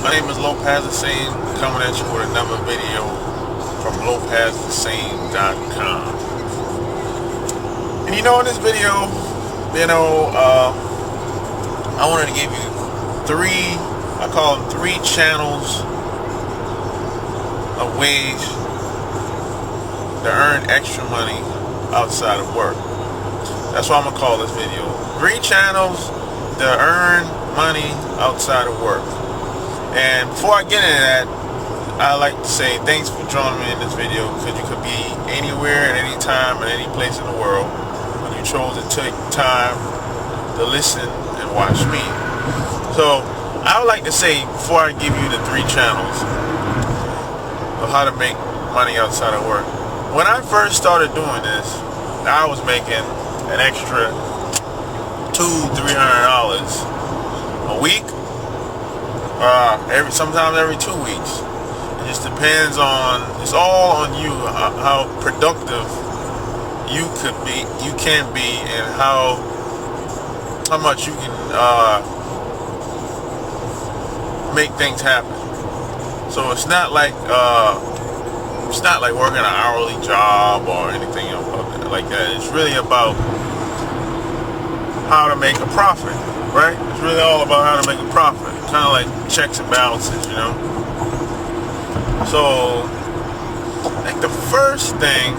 My name is Lopez Hussein, coming at you with another video from LopezHussein.com. And in this video, I wanted to give you I call them three channels of ways to earn extra money outside of work. That's what I'm gonna call this video. 3 channels to earn money outside of work. And before I get into that, I'd like to say thanks for joining me in this video, because you could be anywhere at any time in any place in the world when you chose to take time to listen and watch me. So I would like to say, before I give you the 3 channels of how to make money outside of work, when I first started doing this, I was making an extra $200-300 a week, sometimes every 2 weeks. It just depends on, it's all on you, how productive you can be, and how much you can make things happen. So it's not like working an hourly job or anything like that. It's really about how to make a profit, right? It's really all about how to make a profit. Kind of like checks and balances, So, I think the first thing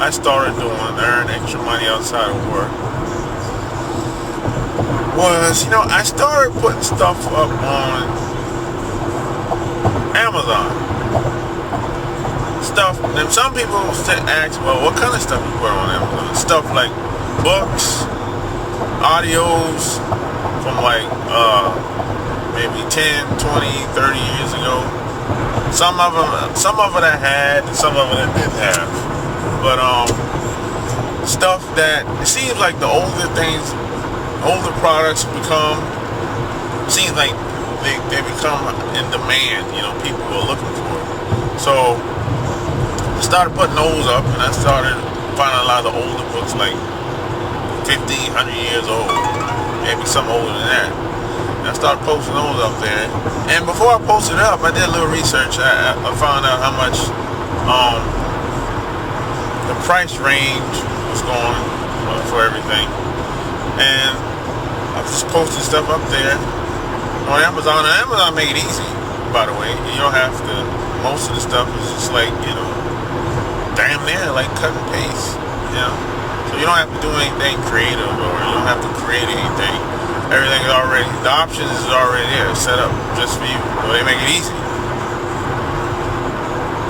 I started doing to earn extra money outside of work was, I started putting stuff up on Amazon. And some people ask, well, what kind of stuff you put on Amazon? Stuff like books, audios from like maybe 10, 20, 30 years ago. Some of it I had, and some of it I didn't have. But stuff that, it seems like the older products seems like they become in demand. People are looking for it. So I started putting those up, and I started finding a lot of the older books, like 50, 100 years old, maybe some older than that. And I started posting those up there. And before I posted it up, I did a little research. I found out how much the price range was going for everything. And I was just posting stuff up there on Amazon. And Amazon made it easy, by the way. You don't have to, most of the stuff is just like, damn near like cut and paste, So you don't have to do anything creative, or you don't have to create anything. Everything is already, the options is already there, set up just for you. So they make it easy.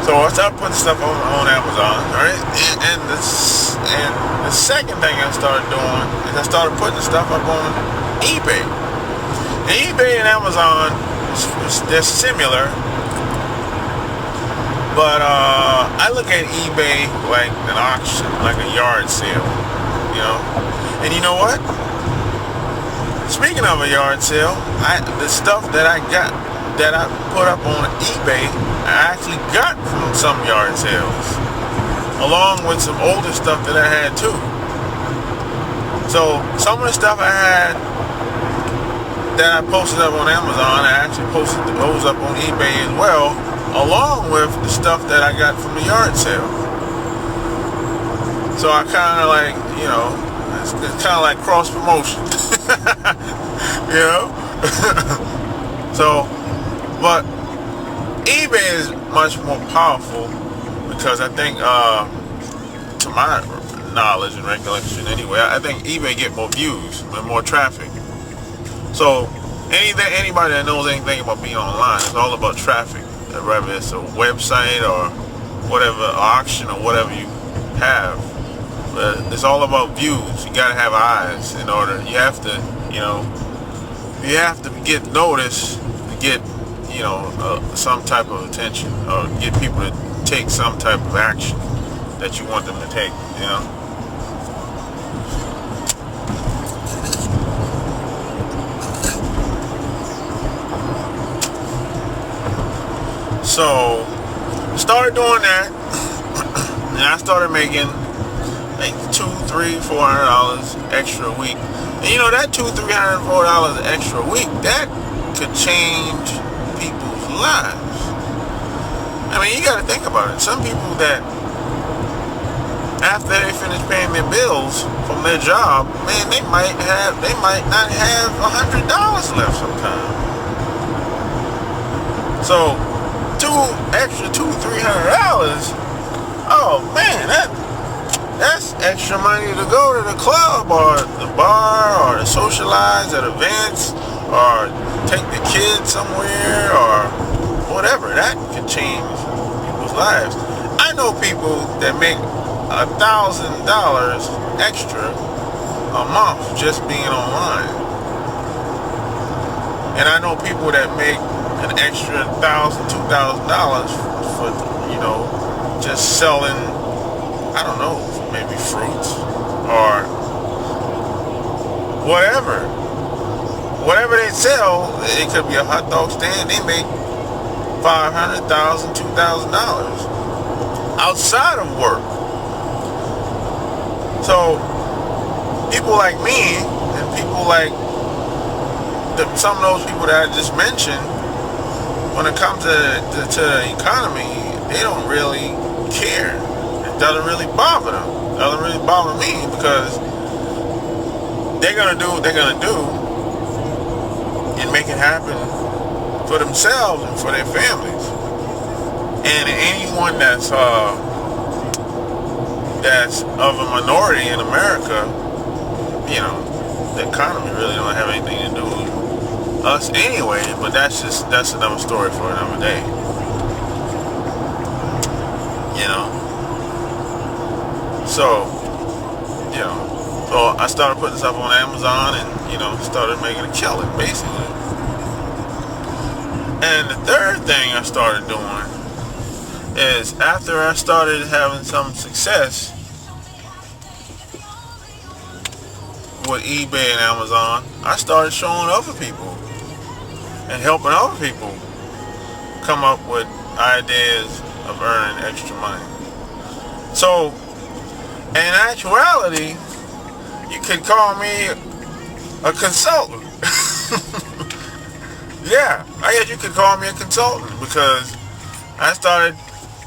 So I started putting stuff on Amazon, alright? And the second thing I started doing is I started putting stuff up on eBay. And eBay and Amazon, they're similar. But I look at eBay like an auction, like a yard sale, And you know what? Speaking of a yard sale, the stuff that I put up on eBay, I actually got from some yard sales, along with some older stuff that I had too. So some of the stuff I had that I posted up on Amazon, I actually posted those up on eBay as well, along with the stuff that I got from the yard sale. So I kind of like, it's kind of like cross promotion, So, but eBay is much more powerful, because I think, to my knowledge and recollection anyway, I think eBay get more views and more traffic. So anybody that knows anything about being online, it's all about traffic. Whether it's a website or whatever, auction or whatever you have, it's all about views. You gotta have eyes in order. You have to, you have to get noticed to get, some type of attention, or get people to take some type of action that you want them to take. So started doing that, and I started making like $200, $300, $400 extra a week. And that $200, $300, $400 extra a week, that could change people's lives. I mean, you got to think about it. Some people that, after they finish paying their bills from their job, man, they might not have $100 left sometime. So, $200-$300. Oh man, that's extra money to go to the club or the bar or to socialize at events or take the kids somewhere or whatever. That can change people's lives. I know people that make $1,000 extra a month just being online, and I know people that make an extra $1,000, $2,000 for just selling, I don't know, maybe fruits or whatever they sell. It could be a hot dog stand. They make $500, $1,000, $2,000 outside of work. So people like me and people like some of those people that I just mentioned, when it comes to the economy, they don't really care. It doesn't really bother them. It doesn't really bother me because they're gonna do what they're gonna do and make it happen for themselves and for their families. And anyone that's of a minority in America, the economy really don't have anything to do with us anyway. But that's another story for another day. So I started putting stuff on Amazon and started making a killing basically. And the third thing I started doing is, after I started having some success with eBay and Amazon, I started showing other people and helping other people come up with ideas of earning extra money. So, in actuality, you could call me a consultant. Yeah, I guess you could call me a consultant, because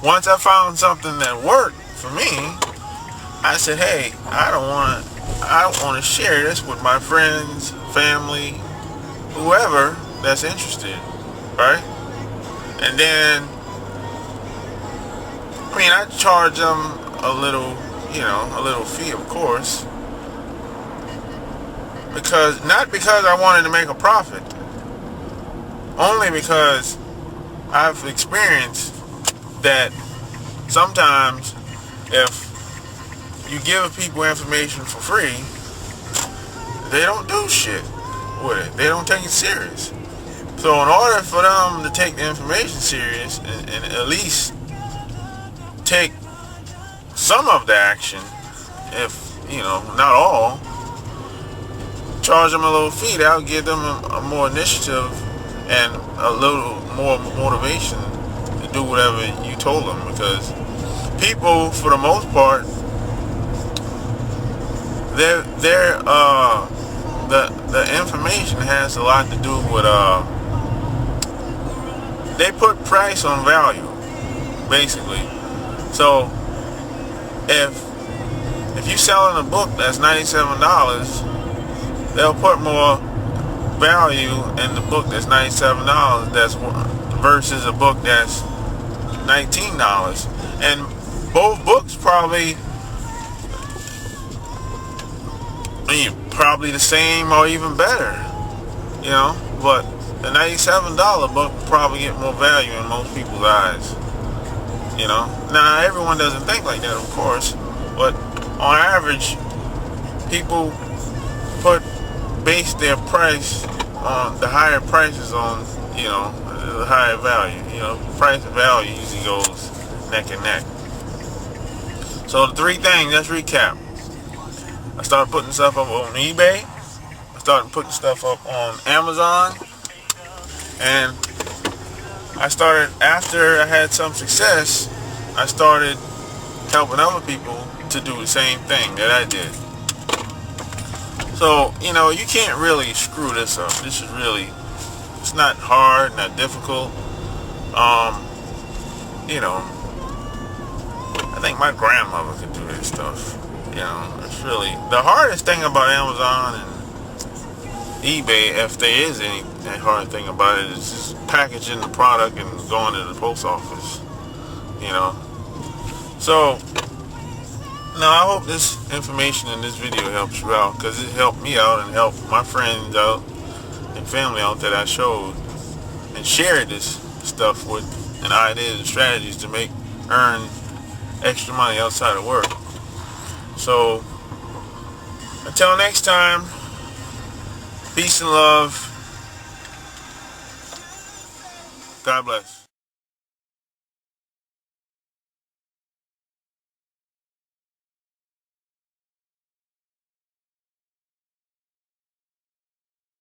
once I found something that worked for me, I said, hey, I don't want to share this with my friends, family, whoever that's interested, right? And then, I charge them a little fee, of course, not because I wanted to make a profit, only because I've experienced that sometimes if you give people information for free, they don't do shit with it. They don't take it serious. So in order for them to take the information serious and at least take some of the action, if not all, charge them a little fee, that'll give them a more initiative and a little more motivation to do whatever you told them. Because people, for the most part, the information has a lot to do with they put price on value, basically. So if you're selling a book that's $97, they'll put more value in the book that's $97 versus a book that's $19. And both books probably the same or even better, but the $97 book will probably get more value in most people's eyes. Now everyone doesn't think like that, of course, but on average, people base their price on the higher prices on the higher value. Price and value usually goes neck and neck. So the three things, let's recap. I started putting stuff up on eBay. I started putting stuff up on Amazon. And after I had some success, I started helping other people to do the same thing that I did. So, you can't really screw this up. It's It's not hard, not difficult. You know, I think my grandmother could do this stuff. You know, it's really the hardest thing about Amazon and eBay, if there is any hard thing about it, is just packaging the product and going to the post office. You know, so now I hope this information in this video helps you out, because it helped me out and helped my friends out and family out that I showed and shared this stuff with, and ideas and strategies to earn extra money outside of work. So until next time, peace and love. God bless.